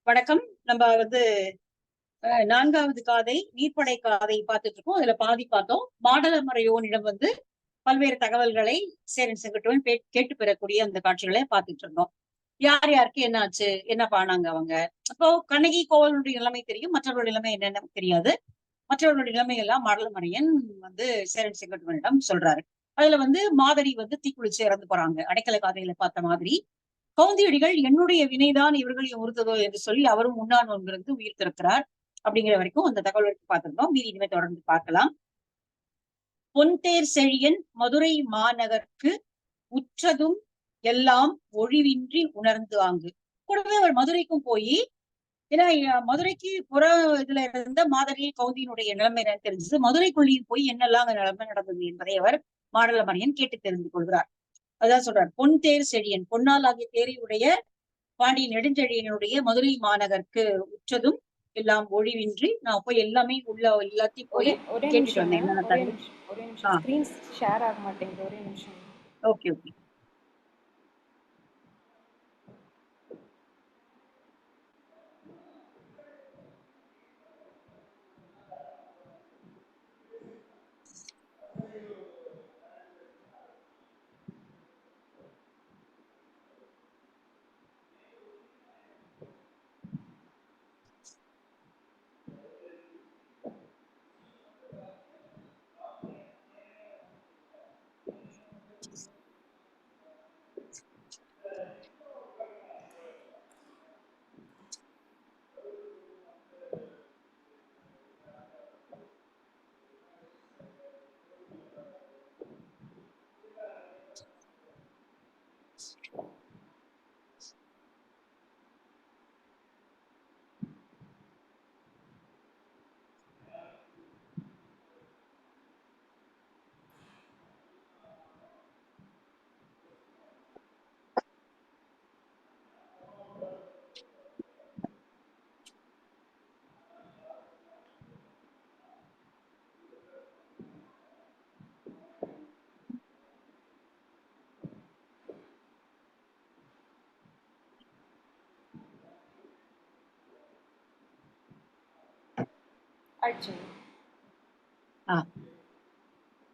வணக்கம். நம்ம நான்காவது காதை நீர்ப்படை காதை பார்த்துட்டு இருக்கோம். அதுல பாதி பார்த்தோம். மாடலமறையோனிடம் பல்வேறு தகவல்களை சேரன் செங்குட்டுவன் கேட்டு பெறக்கூடிய அந்த காட்சிகளை பார்த்துட்டு இருந்தோம். யார் யாருக்கு என்ன ஆச்சு, என்ன பானாங்க அவங்க. அப்போ கண்ணகி கோவலனுடைய நிலைமை தெரியும், மற்றவர்களுடைய நிலைமை என்னன்னு தெரியாது. மற்றவர்களுடைய நிலைமை எல்லாம் மாடலமறையன் சேரன் செங்குட்டுவனிடம் சொல்றாரு. அதுல மாதரி தீக்குளிச்சு இறந்து போறாங்க. அடைக்கல காதையில பார்த்த மாதிரி. கவுந்தியடிகள் என்னுடைய வினைதான் இவர்களையும் உறுத்ததோ என்று சொல்லி அவரும் உண்ணான் ஒன்றிருந்து உயிர் திறக்கிறார். அப்படிங்கிற வரைக்கும் அந்த தகவல் பார்த்திருந்தோம். மீதி இனிமே தொடர்ந்து பார்க்கலாம். பொன்தேர் செழியன் மதுரை மாநகருக்கு உற்றதும் எல்லாம் ஒழிவின்றி உணர்ந்து ஆங்கு. கூடவே அவர் மதுரைக்கும் போய், ஏன்னா மதுரைக்கு புற இதுல இருந்த மாதரி கவுந்தியினுடைய நிலைமை தெரிஞ்சது. மதுரைக்குள்ளேயும் போய் என்னெல்லாம் அங்க நிலைமை நடந்தது என்பதை அவர் மாடலமணியன் கேட்டு தெரிந்து கொள்கிறார். அதான் சொல்றார், பொன் தேர் செழியன், பொன்னால் ஆகிய தேரையுடைய பாண்டிய நெடுஞ்செழியனுடைய மதுரை மாநகருக்கு உற்றதும் எல்லாம் ஒழிவின்றி நான் போய் எல்லாமே உள்ள எல்லாத்தையும் போய் கேட்டுட்டு வந்தேன். Okay okay.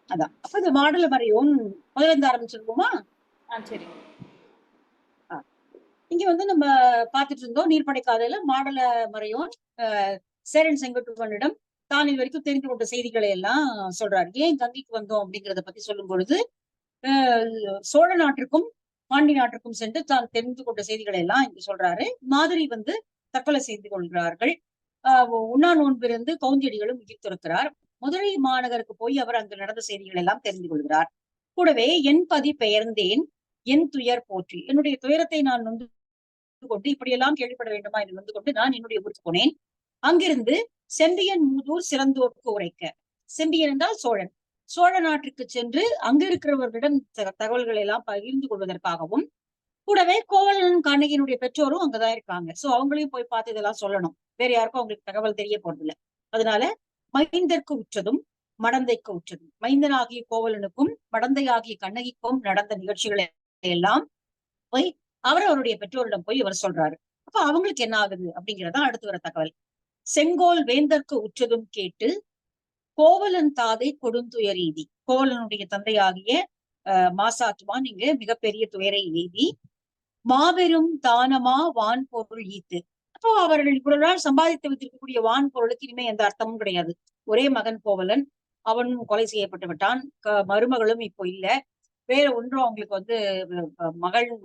அதான் அப்ப இந்த மாடலமறையோன் முதல்ல இருந்து ஆரம்பிச்சிருக்கோமா? சரி. இங்க நம்ம பார்த்துட்டு இருந்தோம் நீர்ப்படை காதையில மாடலமறையோன் சேரன் செங்குட்டுவனிடம் தான் இது வரைக்கும் தெரிந்து கொண்ட செய்திகளை எல்லாம் சொல்றாரு. ஏன் கங்கைக்கு வந்தோம் அப்படிங்கிறத பத்தி சொல்லும் பொழுது சோழ நாட்டிற்கும் பாண்டி நாட்டிற்கும் சென்று தான் தெரிந்து கொண்ட செய்திகளை எல்லாம் இங்க சொல்றாரு. மாதிரி தற்கொலை செய்து கொள்கிறார்கள். உண்ணா நோன்பிருந்து கவுந்தியடிகளும் உயிர் துறக்கிறார். மதுரை மாநகருக்கு போய் அவர் அங்கு நடந்த செய்திகள் எல்லாம் தெரிந்து கொள்கிறார். கூடவே என் பதி பெயர்ந்தேன் என் துயர் போற்றி, என்னுடைய துயரத்தை நான் நொந்து கொண்டு இப்படியெல்லாம் கேள்விப்பட வேண்டுமா என்று நொந்து கொண்டு நான் என்னுடைய ஊருக்கு போனேன். அங்கிருந்து செம்பியன் மூதூர் சிறந்தோருக்கு உரைக்க, செம்பியன் என்றால் சோழன், சோழ நாட்டிற்கு சென்று அங்கு இருக்கிறவர்களிடம் தகவல்களை எல்லாம் பகிர்ந்து கொள்வதற்காகவும், கூடவே கோவலன் கண்ணகியினுடைய பெற்றோரும் அங்கதான் இருக்காங்க. சோ அவங்களையும் போய் பார்த்து இதெல்லாம் சொல்லணும். வேற யாருக்கும் அவங்களுக்கு தகவல் தெரிய போறது இல்லை. அதனால மைந்தற்கு உற்றதும் மடந்தைக்கு உற்றதும், மைந்தனாகிய கோவலனுக்கும் மடந்தையாகிய கண்ணகிக்கும் நடந்த நிகழ்ச்சிகளை எல்லாம் போய் அவருடைய பெற்றோரிடம் போய் இவர் சொல்றாரு. அப்ப அவங்களுக்கு என்ன ஆகுது அப்படிங்கிறதான் அடுத்து வர தகவல். செங்கோல் வேந்தற்கு உற்றதும் கேட்டு கோவலன் தாதை கொடுந்துயர் எய்தி, கோவலனுடைய தந்தையாகிய மாசாத்துவான் இங்க மிகப்பெரிய துயரை எய்தி மாபெரும் தானமா வான் பொருள் ஈத்து. அப்போ அவர்கள் இவ்வளவு நாள் சம்பாதித்து வைத்திருக்கக்கூடிய வான் பொருளுக்கு இனிமே எந்த அர்த்தமும் கிடையாது. ஒரே மகன் கோவலன், அவனும் கொலை செய்யப்பட்டு விட்டான். மருமகளும் இப்போ இல்ல, வேற ஒன்றும் அவங்களுக்கு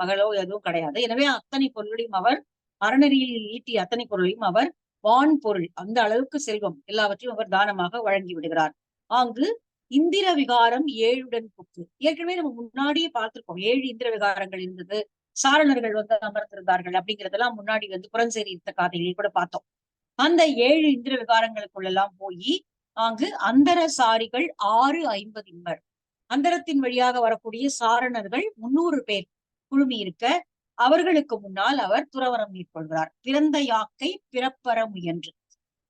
மகளோ எதுவும் கிடையாது. எனவே அத்தனை பொருளையும் அவர் அறநெறியில் ஈட்டிய அத்தனை பொருளையும் அவர் வான் பொருள், அந்த அளவுக்கு செல்வம் எல்லாவற்றையும் அவர் தானமாக வழங்கி விடுகிறார். அங்கு இந்திர விகாரம் 7உடன் புக்கு. ஏற்கனவே நம்ம முன்னாடியே பார்த்திருக்கோம், 7 இந்திர விகாரங்கள் இருந்தது. சாரணர்கள் அமர்ந்திருந்தார்கள் அப்படிங்கிறதெல்லாம் முன்னாடி புறஞ்சேரி இருந்த காதையிலேயே கூட பார்த்தோம். அந்த 7 இந்திர விகாரங்களுக்குள்ளெல்லாம் போய் அங்கு அந்தர சாரிகள் 650 இம்மர், அந்தரத்தின் வழியாக வரக்கூடிய சாரணர்கள் 300 பேர் குழுமி இருக்க, அவர்களுக்கு முன்னால் அவர் துறவரம் மேற்கொள்கிறார். பிறந்த யாக்கை பிறப்பற முயன்று,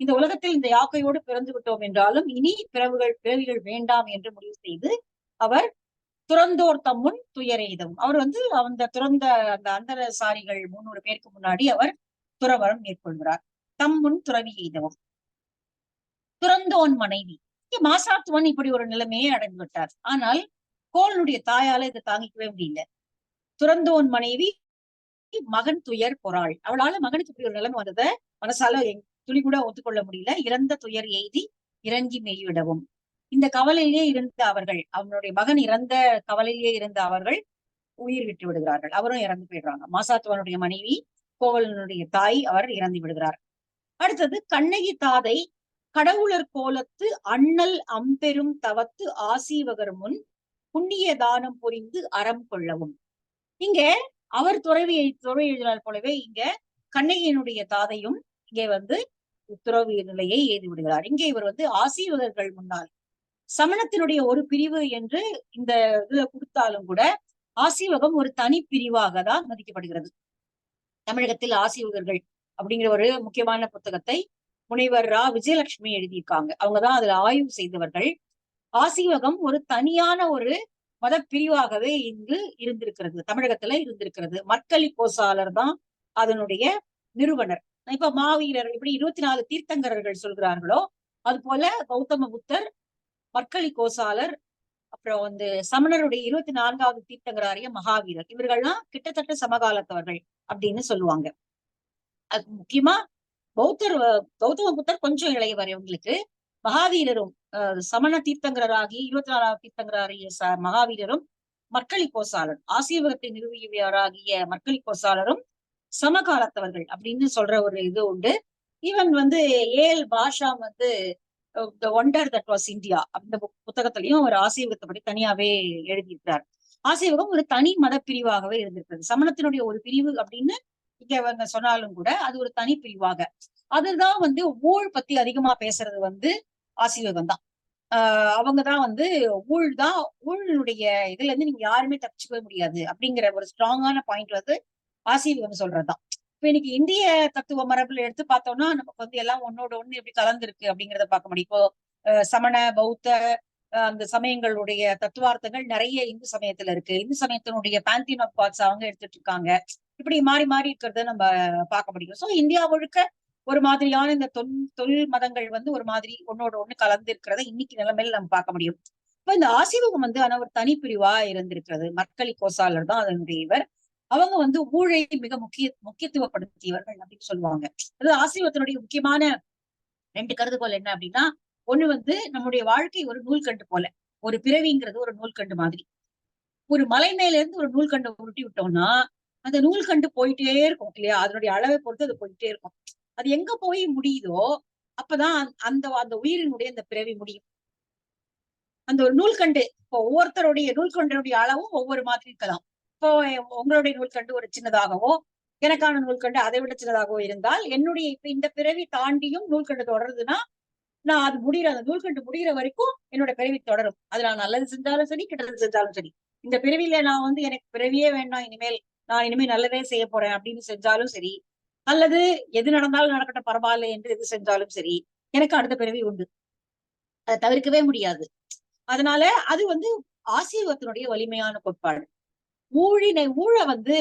இந்த உலகத்தில் இந்த யாக்கையோடு பிறந்து விட்டோம் என்றாலும் இனி பிறவிகள் வேண்டாம் என்று முடிவு செய்து அவர் துறந்தோர் தம்முன் துயரெய்தவும், அவர் அந்த துறந்த அந்த அந்தர சாரிகள் 300 பேருக்கு முன்னாடி அவர் துறவரம் மேற்கொள்கிறார். தம் முன் துறவி எய்தவும். துறந்தோன் மனைவி மாசாத்துவன் இப்படி ஒரு நிலைமையை அடைந்து விட்டார். ஆனால் கோவலனுடைய தாயால இதை தாங்கிக்கவே முடியல. துறந்தோன் மனைவி மகன் துயர் பொறாள். அவளால மகனுக்கு இப்படி ஒரு நிலைமை வந்ததை மனசால துளி கூட ஒத்துக்கொள்ள முடியல. இறந்த துயர் எய்தி இறங்கி மெய்விடவும். இந்த கவலையிலே இருந்த அவர்கள், அவனுடைய மகன் இறந்த கவலையிலே இருந்த அவர்கள் உயிர் விட்டு விடுகிறார்கள். அவரும் இறந்து போயிடுறாங்க. மாசாத்துவனுடைய மனைவி கோவலனுடைய தாய் அவர் இறந்து விடுகிறார். அடுத்தது கண்ணகி தாதை கடவுளர் கோலத்து அண்ணல் அம்பெரும் தவத்து ஆசீவகர் முன் புண்ணிய தானம் புரிந்து அறம் கொள்ளவும். இங்க அவர் துறவி எழுதினார் போலவே இங்க கண்ணகியினுடைய தாதையும் இங்கே துறவி நிலையை எய்து விடுகிறார். இங்கே இவர் ஆசீவகர்கள் முன்னால் சமணத்தினுடைய ஒரு பிரிவு என்று இந்த இதுல கொடுத்தாலும் கூட ஆசீவகம் ஒரு தனி பிரிவாக தான் மதிக்கப்படுகிறது. தமிழகத்தில் ஆசீவகர்கள் அப்படிங்கிற ஒரு முக்கியமான புத்தகத்தை முனைவர் ரா விஜயலட்சுமி எழுதியிருக்காங்க. அவங்கதான் அதுல ஆய்வு செய்தவர்கள். ஆசீவகம் ஒரு தனியான ஒரு மத பிரிவாகவே இங்கு இருந்திருக்கிறது, தமிழகத்துல இருந்திருக்கிறது. மற்களி கோசாலர் தான் அதனுடைய நிறுவனர். இப்ப மாவீரர் இப்படி 24 தீர்த்தங்கரர்கள் சொல்கிறார்களோ அது போல கௌதம புத்தர், மற்களி கோசாலர், அப்புறம் சமணருடைய 24வது தீர்த்தங்கராரிய மகாவீரர், இவர்கள்லாம் கிட்டத்தட்ட சமகாலத்தவர்கள் அப்படின்னு சொல்லுவாங்க. அது முக்கியமா கௌதம புத்தர் கொஞ்சம் இளையவர் இவங்களுக்கு. மகாவீரரும் சமண தீர்த்தங்கராகி 24வது தீர்த்தங்கராகிய மகாவீரரும், மற்களி கோசாலர் ஆசீவகத்தை நிறுவியவராகிய மற்களி கோசாலரும் சமகாலத்தவர்கள் அப்படின்னு சொல்ற ஒரு இது உண்டு. Even A L Basham the wonder that was India அந்த புத்தகத்திலையும் ஒரு ஆசீவகத்தை பற்றி தனியாவே எழுதியிருக்கிறார். ஆசீவகம் ஒரு தனி மத பிரிவாகவே இருந்திருக்கிறது. சமணத்தினுடைய ஒரு பிரிவு அப்படின்னு இங்க அவங்க சொன்னாலும் கூட அது ஒரு தனி பிரிவாக. அதுதான் ஊழ் பத்தி அதிகமா பேசுறது ஆசீவகம் தான். அவங்கதான் ஊழலுடைய இதுல இருந்து நீங்க யாருமே தப்பிச்சுக்கவே முடியாது அப்படிங்கிற ஒரு ஸ்ட்ராங்கான பாயிண்ட் ஆசீவகம் சொல்றதுதான். இப்ப இன்னைக்கு இந்திய தத்துவ மரபுல எடுத்து பார்த்தோம்னா நமக்கு எல்லாம் ஒன்னோட ஒண்ணு எப்படி கலந்துருக்கு அப்படிங்கிறத பார்க்க முடியும். இப்போ சமண பௌத்த அந்த சமயங்களுடைய தத்துவார்த்தங்கள் நிறைய இந்து சமயத்துல இருக்கு. இந்து சமயத்தினுடைய பேந்தியன் ஆஃப் காட்ஸ் அவங்க எடுத்துட்டு இருக்காங்க. இப்படி மாறி மாறி இருக்கிறத நம்ம பார்க்க முடியும். சோ இந்தியா முழுக்க ஒரு மாதிரியான இந்த தொழில் மதங்கள் ஒரு மாதிரி ஒன்னோட ஒண்ணு கலந்து இருக்கிறத இன்னைக்கு நிலைமையில நம்ம பார்க்க முடியும். இப்ப இந்த ஆசீவகம் ஆனா ஒரு தனிப்பிரிவா இருந்திருக்கிறது. மற்களி கோசாலர் தான் அதனுடைய இவர். அவங்க ஊழை மிக முக்கியத்துவப்படுத்தியவர்கள் அப்படின்னு சொல்லுவாங்க. அதாவது ஆசீவகத்தினுடைய முக்கியமான 2 கருதுகோள் என்ன அப்படின்னா, ஒண்ணு நம்முடைய வாழ்க்கை ஒரு நூல்கண்டு போல, ஒரு பிறவிங்கிறது ஒரு நூல்கண்டு மாதிரி. ஒரு மலை மேல இருந்து ஒரு நூல்கண்டை உருட்டி விட்டோம்னா அந்த நூல்கண்டு போயிட்டே இருக்கும் இல்லையா? அதனுடைய அளவை பொறுத்து அது போயிட்டே இருக்கும். அது எங்க போய் முடியுதோ அப்பதான் அந்த அந்த உயிரினுடைய அந்த பிறவி முடியும். அந்த ஒரு நூல்கண்டு இப்போ ஒவ்வொருத்தருடைய நூல்கண்டனுடைய அளவும் ஒவ்வொரு மாதிரி இருக்கலாம். இப்போ உங்களுடைய நூல்கண்டு ஒரு சின்னதாகவோ, எனக்கான நூல்கண்டு அதை விட சின்னதாகவோ இருந்தால் என்னுடைய இப்ப இந்த பிறவி தாண்டியும் நூல்கண்டு தொடருதுன்னா நான் அது அந்த நூல்கண்டு முடிகிற வரைக்கும் என்னோட பிறவி தொடரும். அது நான் நல்லது செஞ்சாலும் சரி, கெட்டது செஞ்சாலும் சரி. இந்த பிறவியில நான் எனக்கு பிறவியே வேண்டாம், நான் இனிமேல் நல்லதே செய்ய போறேன் அப்படின்னு செஞ்சாலும் சரி, அல்லது எது நடந்தாலும் நடக்கட்டும் பரவாயில்ல என்று எது செஞ்சாலும் சரி, எனக்கு அடுத்த பிறவி உண்டு. அதை தவிர்க்கவே முடியாது. அதனால அது ஆசீர்வாதத்தினுடைய வலிமையான கோட்பாடு. ஊழ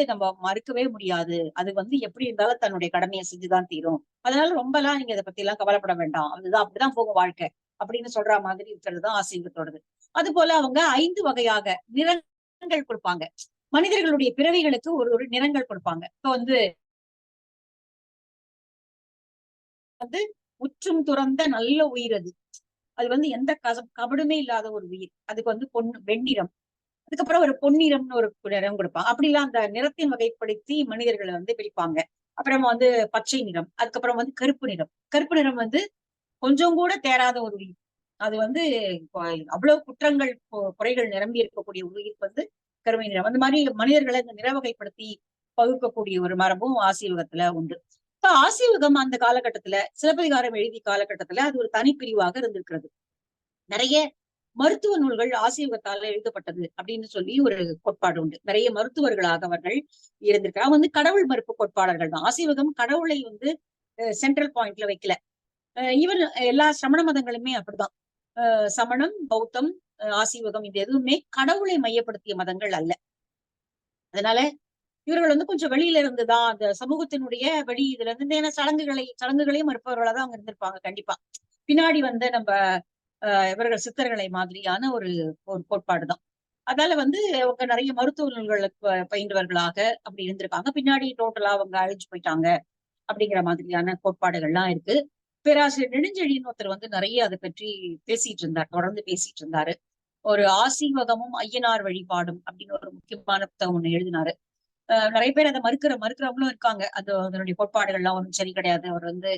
நம்ம மறுக்கவே முடியாது. அது எப்படி இருந்தாலும் தன்னுடைய கடமையை செஞ்சுதான் தீரும். அதனால ரொம்ப எல்லாம் நீங்க இதை பத்தி எல்லாம் கவலைப்பட வேண்டாம், அதுதான் அப்படிதான் போகும் வாழ்க்கை அப்படின்னு சொல்ற மாதிரி இருக்கிறதுதான் ஆசீர்வாதத்தோடது. அது போல அவங்க 5 வகையாக நிறங்கள் கொடுப்பாங்க. மனிதர்களுடைய பிறவிகளுக்கு ஒரு நிறங்கள் கொடுப்பாங்க. இப்ப உற்றும் துறந்த நல்ல உயிர் அது. அது எந்த கபடுமே இல்லாத ஒரு உயிர். அதுக்கு வெண்ணிறம், அதுக்கப்புறம் ஒரு பொன்னிறம்னு ஒரு நிறம் கொடுப்பாங்க. அப்படிலாம் அந்த நிறத்தின் வகைப்படுத்தி மனிதர்களை பிரிப்பாங்க. அப்புறம் பச்சை நிறம், அதுக்கப்புறம் கருப்பு நிறம். கருப்பு நிறம் கொஞ்சம் கூட தேராத ஒரு உயிர். அது அவ்வளவு குற்றங்கள் குறைகள் நிரம்பி இருக்கக்கூடிய உயிர் கருமை நிறம். அந்த மாதிரி மனிதர்களை இந்த நிற வகைப்படுத்தி பகுக்கக்கூடிய ஒரு மரபும் ஆசீவகத்துல உண்டு. இப்ப ஆசீவகம் அந்த காலகட்டத்துல சிலப்பதிகாரம் எழுதிய காலகட்டத்துல அது ஒரு தனிப்பிரிவாக இருந்திருக்கிறது. நிறைய மருத்துவ நூல்கள் ஆசீவகத்தால எழுதப்பட்டது அப்படின்னு சொல்லி ஒரு கோட்பாடு உண்டு. நிறைய மருத்துவர்களாக அவர்கள் இருந்திருக்காங்க. கடவுள் மறுப்பு கோட்பாடர்கள் தான். ஆசீவகம் கடவுளை சென்ட்ரல் பாயிண்ட்ல வைக்கல. ஈவன் எல்லா சமண மதங்களுமே அப்படிதான். சமணம், பௌத்தம், ஆசீவகம் இது எதுவுமே கடவுளை மையப்படுத்திய மதங்கள் அல்ல. அதனால இவர்கள் வந்து கொஞ்சம் வெளியில இருந்துதான் அந்த சமூகத்தினுடைய வெளி இதுல இருந்து, ஏன்னா சடங்குகளையும் மறுப்பவர்களா தான் அவங்க இருந்திருப்பாங்க கண்டிப்பா. பின்னாடி வந்து நம்ம இவர்கள் சித்தர்களை மாதிரியான ஒரு ஒரு கோட்பாடு தான். அதால வந்து அவங்க நிறைய மருத்துவ நூல்களை பயின்றவர்களாக அப்படி இருந்திருக்காங்க. பின்னாடி டோட்டலா அவங்க அழிஞ்சு போயிட்டாங்க அப்படிங்கிற மாதிரியான கோட்பாடுகள்லாம் இருக்கு. பேராசிரியர் நெடுஞ்செழியன் ஒருத்தர் வந்து நிறைய அதை பற்றி பேசிட்டு இருந்தார், தொடர்ந்து பேசிட்டு இருந்தாரு. ஒரு ஆசீவகமும் ஐயனார் வழிபாடும் அப்படின்னு ஒரு முக்கியமான புத்தகம் ஒண்ணு எழுதினாரு. நிறைய பேர் அதை மறுக்கிறவங்களும் இருக்காங்க. அதனுடைய கோட்பாடுகள்லாம் ஒன்றும் சரி கிடையாது. அவர் வந்து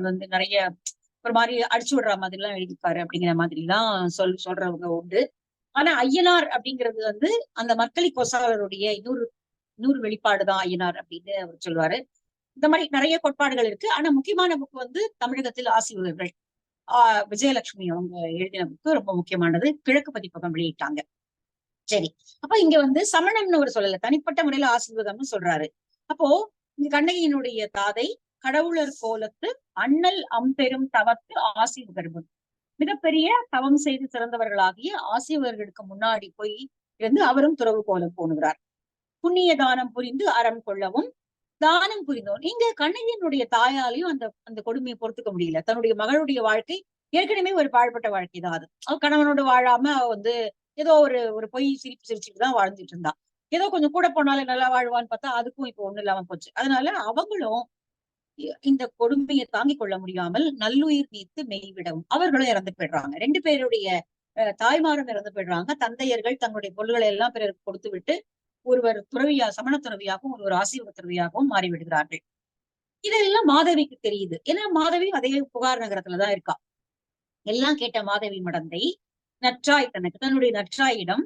வந்து நிறைய ஒரு மாதிரி அடிச்சு விடுற மாதிரி எல்லாம் எழுதிப்பாரு அப்படிங்கிற மாதிரி எல்லாம் சொல்றவங்க உண்டு. ஆனா ஐயனார் அப்படிங்கிறது வந்து அந்த மக்களை கொசாளருடைய இன்னொரு இன்னொரு வெளிப்பாடுதான் ஐயனார் அப்படின்னு அவர் சொல்லுவாரு. இந்த மாதிரி நிறைய கோட்பாடுகள் இருக்கு. ஆனா முக்கியமான புக் வந்து தமிழகத்தில் ஆசிரியர்கள் விஜயலட்சுமி அவங்க எழுதின புக்கு ரொம்ப முக்கியமானது. கிழக்கு பதிப்பகம் வெளியிட்டாங்க. சரி. அப்ப இங்க வந்து சமணம்னு ஒரு சொல்லல, தனிப்பட்ட முறையில ஆசீர்வாதம்னு சொல்றாரு. அப்போ இந்த கண்ணகியினுடைய தாதை கடவுளர் கோலத்து அண்ணல் அம்பெரும் தவத்து ஆசீர்வகர்பு, மிகப்பெரிய தவம் செய்து சிறந்தவர்களாகிய ஆசிரியர்களுக்கு முன்னாடி போய் இருந்து அவரும் துறவு கோலம் பூணுகிறார். புண்ணிய தானம் புரிந்து அறம் கொள்ளவும் தானம் புரிந்தோம். இங்க கண்ணகியினுடைய தாயாலையும் அந்த அந்த கொடுமையை பொறுத்துக்க முடியல. தன்னுடைய மகளுடைய வாழ்க்கை ஏற்கனவே ஒரு பாழ்பட்ட வாழ்க்கை தான் அது. அவ கணவனோடு வாழாம அவ வந்து ஏதோ ஒரு ஒரு பொய் சிரிப்பு சிரிச்சுட்டு தான் வாழ்ந்துட்டு இருந்தா. ஏதோ கொஞ்சம் கூட போனாலும் நல்லா வாழ்வான்னு பார்த்தா அதுக்கும் இப்போ ஒண்ணும் இல்லாம போச்சு. அதனால அவங்களும் இந்த கொடுமையை தாங்கிக் கொள்ள முடியாமல் நல்லுயிர் நீத்து மெய்விடவும் அவர்களும் இறந்து போயிடுறாங்க. 2 பேருடைய தாய்மாரும் இறந்து போயிடுறாங்க. தந்தையர்கள் தங்களுடைய பொருள்களை எல்லாம் பிறருக்கு கொடுத்து விட்டு ஒருவர் சமண துறவியாகவும் ஒருவர் ஆசீர்வாத துறவியாகவும் மாறிவிடுகிறார்கள். இதெல்லாம் மாதவிக்கு தெரியுது. ஏன்னா மாதவி அதே புகார் நகரத்துலதான் இருக்கா. எல்லாம் கேட்ட மாதவி மடந்தை நற்றாய் தன்னுடைய நற்றாயிடம்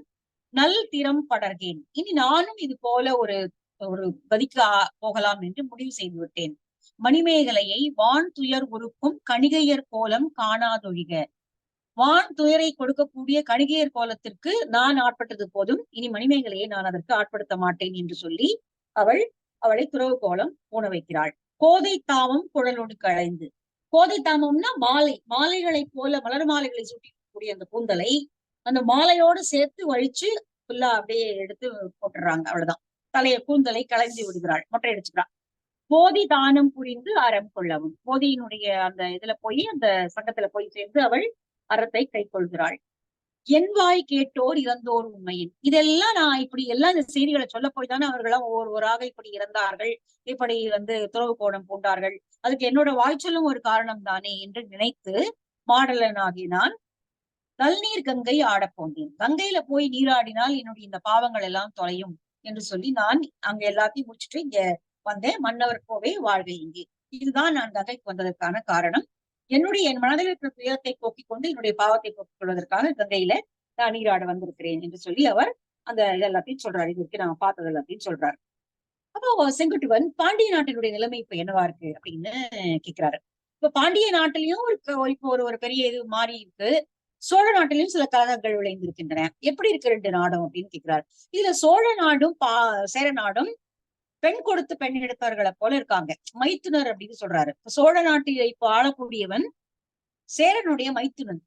நல் திறம் படர்கேன், இனி நானும் இது போல ஒரு ஒரு கதிக்கு போகலாம் என்று முடிவு செய்து விட்டேன். மணிமேகலையை வான் துயர் உறுக்கும் கணிகையர் கோலம் காணாதொழிக, வான் துயரை கொடுக்கக்கூடிய கணிகையர் கோலத்திற்கு நான் ஆட்பட்டது போதும், இனி மணிமேகலையை நான் அதற்கு ஆட்படுத்த மாட்டேன் என்று சொல்லி அவளை துறவு கோலம் பூண வைக்கிறாள். கோதை தாமம் குழலோடு களைந்து, கோதை தாமம்னா மாலைகளைப் போல மலர் மாலைகளை சூட்டிக்கூடிய அந்த கூந்தலை அந்த மாலையோடு சேர்த்து வழிச்சு ஃபுல்லா அப்படியே எடுத்து போட்டுறாங்க. அவ்வளவுதான். கூந்தலை களைந்து விடுகிறாள், மொட்டை அடிச்சுக்கிறாள். போதி தானம் புரிந்து அறம் கொள்ளவும், போதியினுடைய அந்த இதுல போய் அந்த சங்கத்துல போய் சேர்ந்து அவள் அறத்தை கை கொள்கிறாள். என் வாய் கேட்டோர் இறந்தோர் உண்மையின், இதெல்லாம் நான் இப்படி எல்லாம் இந்த செய்திகளை சொல்ல போய் தானே அவர்களாம் ஒவ்வொருவராக இப்படி இறந்தார்கள், இப்படி வந்து துறவு கோலம் பூண்டார்கள், அதுக்கு என்னோட வாய்ச்சலும் ஒரு காரணம் தானே என்று நினைத்து மாடலனாகி நான் நல்நீர் கங்கை ஆடப் போந்தேன். கங்கையில போய் நீராடினால் என்னுடைய இந்த பாவங்கள் எல்லாம் தொலையும் என்று சொல்லி நான் அங்க எல்லாத்தையும் முடிச்சுட்டு இங்க வந்தேன். மன்னவர் கோவே வாழ்க இங்கே. இதுதான் நான் கங்கைக்கு வந்ததற்கான காரணம். என் மனதில் இருக்கிற துயரத்தை போக்கிக் கொண்டு என்னுடைய பாவத்தை போக்கிக் கொள்வதற்காக கங்கையில நான் நீராட வந்திருக்கிறேன் என்று சொல்லி அவர் அந்த இதெல்லாத்தையும் சொல்றாரு. இதுக்கு நான் பார்த்தது எல்லாத்தையும் சொல்றாரு. அப்போ செங்குட்டுவன் பாண்டிய நாட்டினுடைய நிலைமை இப்ப என்னவா இருக்கு அப்படின்னு கேட்கிறாரு. இப்ப பாண்டிய நாட்டிலையும் இப்போ ஒரு பெரிய இது மாறி இருக்கு. சோழ நாட்டிலையும் சில கலகங்கள் விளைந்திருக்கின்றன. எப்படி இருக்கு 2 நாடும் அப்படின்னு கேட்கிறார். இதுல சோழ நாடும் சேர நாடும் பெண் கொடுத்து பெண் எடுத்தவர்களை போல இருக்காங்க. மைத்துனர் அப்படின்னு சொல்றாரு. சோழ நாட்டில் இப்ப ஆளக்கூடியவன் சேரனுடைய மைத்துனன்.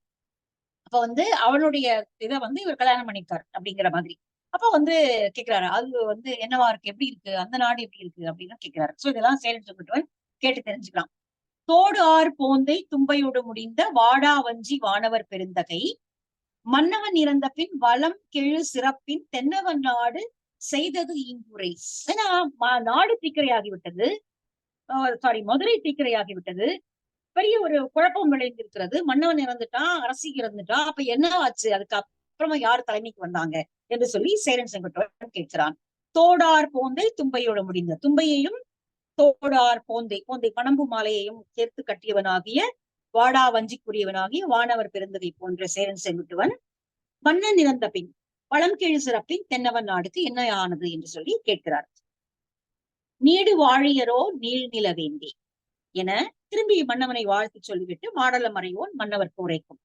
அப்ப வந்து அவனுடைய இதை வந்து இவர் கல்யாணம் பண்ணிருக்காரு அப்படிங்கிற மாதிரி. அப்ப வந்து கேக்குறாரு, அது வந்து என்னவா இருக்கு, எப்படி இருக்கு, அந்த நாடு எப்படி இருக்கு அப்படின்னு கேட்கிறாரு. சோ இதெல்லாம் சேரன் சொல்லிட்டு கேட்டு தெரிஞ்சுக்கலாம். தோடு ஆர் போந்தை தும்பையோடு முடிந்த வாடா வஞ்சி வானவர் பெருந்தகை, மன்னவன் இறந்த பின் வளம் கெழு சிறப்பின் தென்னவன் நாடு செய்தது ஈங்குறை. ஏன்னா நாடு தீக்கிரையாகிவிட்டது, மதுரை தீக்கிரையாகிவிட்டது. பெரிய ஒரு குழப்பம் விளைந்திருக்கிறது. மன்னவன் இறந்துட்டான், அரசி இறந்துட்டா, அப்ப என்ன ஆச்சு, அதுக்கு அப்புறமா யாரு தலைமைக்கு வந்தாங்க என்று சொல்லி சேரன் செங்குட்டுவன் கேட்கிறான். தோடார் போந்தை தும்பையோடு முடிந்த, தும்பையையும் தோடார் போந்தை பனம்பு மாலையையும் சேர்த்து கட்டியவனாகிய வாடா வஞ்சிக்குரியவனாகிய வானவர் பெருந்தகை போன்ற சேரன் செங்குட்டுவன் மன்னன் இறந்த பின் பழம்கீழ் சிறப்பின் தென்னவன் நாடுக்கு என்ன ஆனது என்று சொல்லி கேட்கிறார். நீடு வாழியரோ நீள்நில வேண்டி என திரும்பி மன்னவனை வாழ்த்து சொல்லிவிட்டு மாடல மறையோன் மன்னவர் கூரைக்கும்,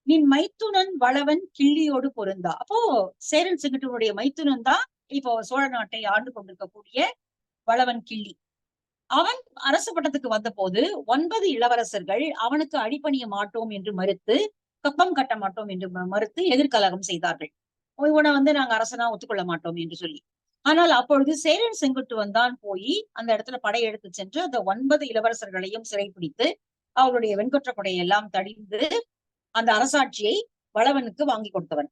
நின் மைத்துனன் வளவன் கிள்ளியோடு பொருந்தா. அப்போ சேரன் செங்குட்டுவனுடைய மைத்துனன் தான் இப்போ சோழ நாட்டை ஆண்டு கொண்டிருக்கக்கூடிய வளவன் கிள்ளி. அவன் அரசு பட்டத்துக்கு வந்த போது 9 இளவரசர்கள் அவனுக்கு அடிபணிய மாட்டோம் என்று மறுத்து, கப்பம் கட்ட மாட்டோம் என்று மறுத்து எதிர்கலகம் செய்தார்கள். இவனை வந்து நாங்க அரசனா ஒத்துக்கொள்ள மாட்டோம் என்று சொல்லி. ஆனால் அப்பொழுது சேரன் செங்குட்டுவன் தான் போய் அந்த இடத்துல படையெடுத்து சென்று அந்த 9 இளவரசர்களையும் சிறைப்பிடித்து அவருடைய வெண்கொற்ற கொடையை எல்லாம் தடிந்து அந்த அரசாட்சியை வளவனுக்கு வாங்கி கொடுத்தவன்,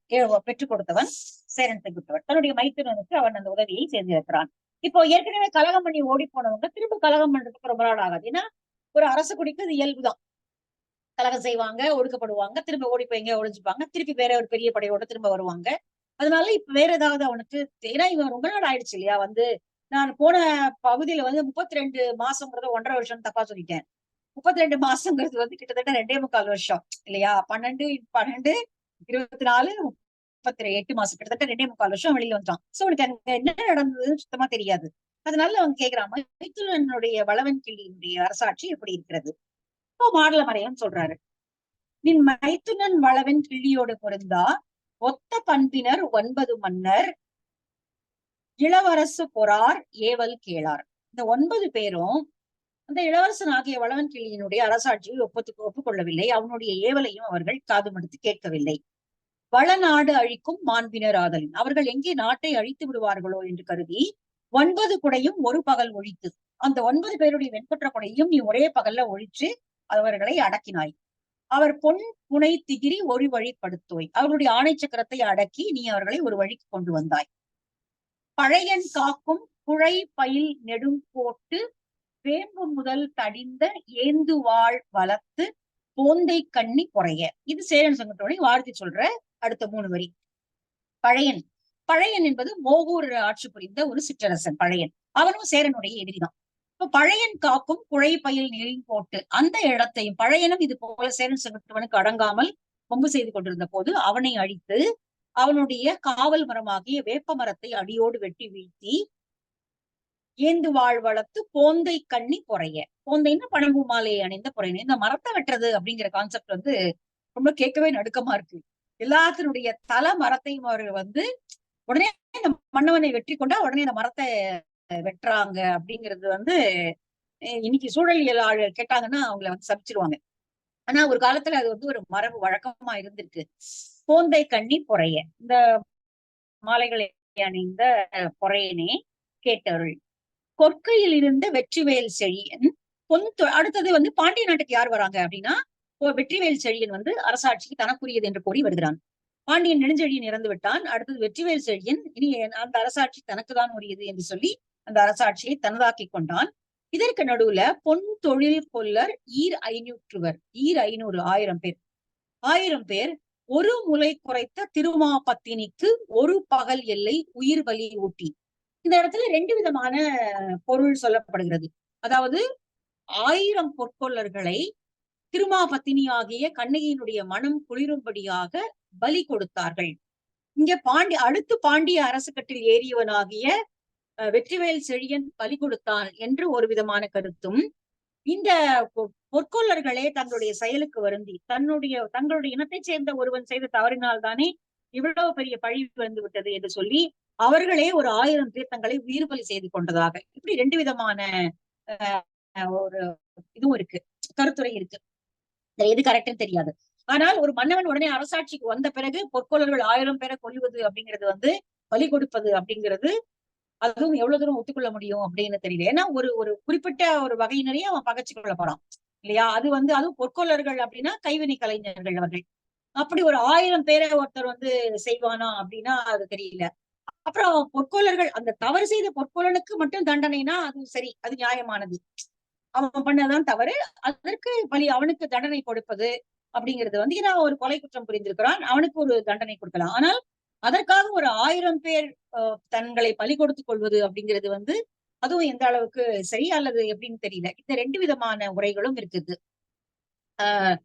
பெற்றுக் கொடுத்தவன் சேரன் செங்குட்டுவன். தன்னுடைய மைத்துனனுக்கு அவன் அந்த உதவியை செய்திருக்கிறான். இப்போ ஏற்கனவே கலகம் பண்ணி ஓடி போனவங்க திரும்ப கலகம் பண்றதுக்கு ரொம்ப நாள் ஆகாது. ஏன்னா ஒரு அரச குடிக்கு இது இயல்புதான். கலகம் செய்வாங்க, ஒடுக்கப்படுவாங்க, திரும்ப ஓடி போய் எங்க ஒளிஞ்சுப்பாங்க, திருப்பி வேற ஒரு பெரிய படையோட திரும்ப வருவாங்க. அதனால இப்ப வேற ஏதாவது அவனுக்கு, ஏன்னா இவன் ரொம்ப நாள் ஆயிடுச்சு இல்லையா வந்து, நான் போன பகுதியில வந்து 32 மாசம்ங்கிறத 1.5 வருஷம் தப்பா சொல்லிட்டேன். 32 மாசங்கிறது வந்து கிட்டத்தட்ட 2.25 வருஷம் இல்லையா? 12, 12, 24, 8 மாசம், கிட்டத்தட்ட 2.25 வருஷம் வெளியில வந்துட்டான். சோ உனக்கு அங்க என்ன நடந்ததுன்னு சுத்தமா தெரியாது. அதனால அவன் கேக்குறான், மைத்துனனுடைய வளவன் கிள்ளியினுடைய அரசாட்சி எப்படி இருக்கிறது? இப்போ மாடலமறையான் சொல்றாரு, நின் மைத்துனன் வளவன் கிள்ளியோடு பொருந்தா ஒத்த பண்பினர் 9 மன்னர் இளவரசு பொறார் ஏவல் கேளார். இந்த 9 பேரும் அந்த இளவரசன் ஆகிய வளவன் கிள்ளியினுடைய அரசாட்சியை ஒப்புக்கொள்ளவில்லை. அவனுடைய ஏவலையும் அவர்கள் காதுமடுத்து கேட்கவில்லை. வளநாடு அழிக்கும் மாண்பினர் ஆதலின், அவர்கள் எங்கே நாட்டை அழித்து விடுவார்களோ என்று கருதி 9 குடையும் ஒரு பகல் ஒழித்து, அந்த 9 பேருடைய வெண்கொற்ற கொடையும் நீ ஒரே பகல்ல ஒழிச்சு அவர்களை அடக்கினாய். அவர் பொன் புனை திகிரி ஒரு வழிப்படுத்தோய், அவருடைய ஆணை சக்கரத்தை அடக்கி நீ அவர்களை ஒரு வழிக்கு கொண்டு வந்தாய். பழையன் காக்கும் குழை பயில் நெடும் போட்டு வேம்பு முதல் தடிந்த ஏந்து வாழ் வளர்த்து போந்தை கண்ணி குறைய. இது சேரன் சங்கத்தோட வாழ்த்தி சொல்ற அடுத்த 3 வரி. பழையன், பழையன் என்பது மோகூர் ஆட்சி புரிந்த ஒரு சிற்றரசன் பழையன். அவனும் சேரனுடைய எதிரிதான். இப்ப பழையன் காக்கும் குழை பயில் நெறின் போட்டு அந்த இடத்தையும், பழையனும் இது போல சேரன் சங்கத்தவனுக்கு அடங்காமல் கொம்பு செய்து கொண்டிருந்த போது அவனை அழித்து அவனுடைய காவல் மரமாகிய வேப்ப மரத்தை அடியோடு வெட்டி வீழ்த்தி ஏந்து வாழ் வளர்த்து போந்தை கண்ணி பொறைய. போந்தைன்னு பழம்பூ மாலையை அணிந்த பொறைய. இந்த மரத்தை வெட்டுறது அப்படிங்கிற கான்செப்ட் வந்து ரொம்ப கேட்கவே நடுக்கமா இருக்கு. எல்லாத்தினுடைய தல மரத்தையும் அவர்கள் வந்து உடனே இந்த மன்னவனை வெற்றி கொண்டா உடனே இந்த மரத்தை வெட்டுறாங்க அப்படிங்கிறது வந்து இன்னைக்கு சூழலியலாளர்கள் கேட்டாங்கன்னா அவங்கள வந்து சபிச்சிருவாங்க. ஆனா ஒரு காலத்துல அது வந்து ஒரு மரபு வழக்கமா இருந்திருக்கு. போந்தை கண்ணி பொறைய, இந்த மாலைகளை அணிந்த பொறையனே கேட்டருள். கொற்கையில் இருந்த வெற்றிவேல் செழியன் அடுத்தது வந்து பாண்டிய நாட்டுக்கு யார் வராங்க அப்படின்னா, வெற்றிவேல் செழியன் வந்து அரசாட்சிக்கு தனக்குரியது என்று கூறி வருகிறான். பாண்டியன் நெடுஞ்செழியன் இறந்து விட்டான். அடுத்தது வெற்றிவேல் செழியன் இனி அந்த அரசாட்சி தனக்குதான் உரியது என்று சொல்லி அந்த அரசாட்சியை தனதாக்கி கொண்டான். இதற்கு நடுவுல பொன் தொழில் கொல்லர் ஈர் 500 1000 பேர் 1000 பேர் ஒரு முலை குறைத்த திருமாபத்தினிக்கு ஒரு பகல் எல்லை உயிர் பலி ஊட்டி. இந்த இடத்துல 2 விதமான பொருள் சொல்லப்படுகிறது. அதாவது 1000 பொற்கொள்ளர்களை திருமாபத்தினி ஆகிய கண்ணகியினுடைய மனம் குளிரும்படியாக பலி கொடுத்தார்கள். இங்க அடுத்து பாண்டிய அரசு கட்டில் ஏறியவனாகிய வெற்றிவேல் செழியன் பலி கொடுத்தான் என்று ஒரு விதமான கருத்தும், இந்த பொற்கொள்ளர்களே தங்களுடைய செயலுக்கு வருந்தி தங்களுடைய இனத்தை சேர்ந்த ஒருவன் செய்த தவறினால் தானே இவ்வளவு பெரிய பழி வந்து விட்டது என்று சொல்லி அவர்களே ஒரு 1000 பேர் தங்களை உயிர் பலி செய்து கொண்டதாக, இப்படி 2 விதமான ஒரு இதுவும் இருக்கு, கருத்துரை இருக்கு. எது கரெக்ட்னு தெரியாது. ஆனால் ஒரு மன்னவன் உடனே அரசாட்சிக்கு வந்த பிறகு பொற்கொள்ளர்கள் 1000 பேரை கொல்லுவது அப்படிங்கிறது வந்து பலி கொடுப்பது அப்படிங்கிறது அதுவும் எவ்வளவு தூரம் ஒத்துக்கொள்ள முடியும் அப்படின்னு தெரியல. ஏன்னா ஒரு குறிப்பிட்ட ஒரு வகையினரையே அவன் பகச்சு கொள்ள போறான் இல்லையா? அது வந்து அதுவும் பொற்கொள்ளர்கள் அப்படின்னா கைவினை கலைஞர்கள் அவர்கள். அப்படி ஒரு 1000 பேரை ஒருத்தர் வந்து செய்வானா அப்படின்னா அது தெரியல. அப்புறம் பொற்கொள்ளர்கள், அந்த தவறு செய்த பொற்கொள்ளனுக்கு மட்டும் தண்டனைனா அது சரி, அது நியாயமானது. அவன் பண்ணதான் தவறு, அதற்கு பலி அவனுக்கு தண்டனை கொடுப்பது அப்படிங்கிறது வந்து, ஏன்னா ஒரு கொலை குற்றம் புரிந்திருக்கிறான், அவனுக்கு ஒரு தண்டனை கொடுக்கலாம். ஆனால் அதற்காக ஒரு 1000 பேர் தங்களை பலி கொடுத்துக் கொள்வது அப்படிங்கிறது வந்து அதுவும் எந்த அளவுக்கு சரி அல்லது எப்படின்னு தெரியல. இந்த 2 விதமான உரைகளும் இருக்குது. ஆஹ்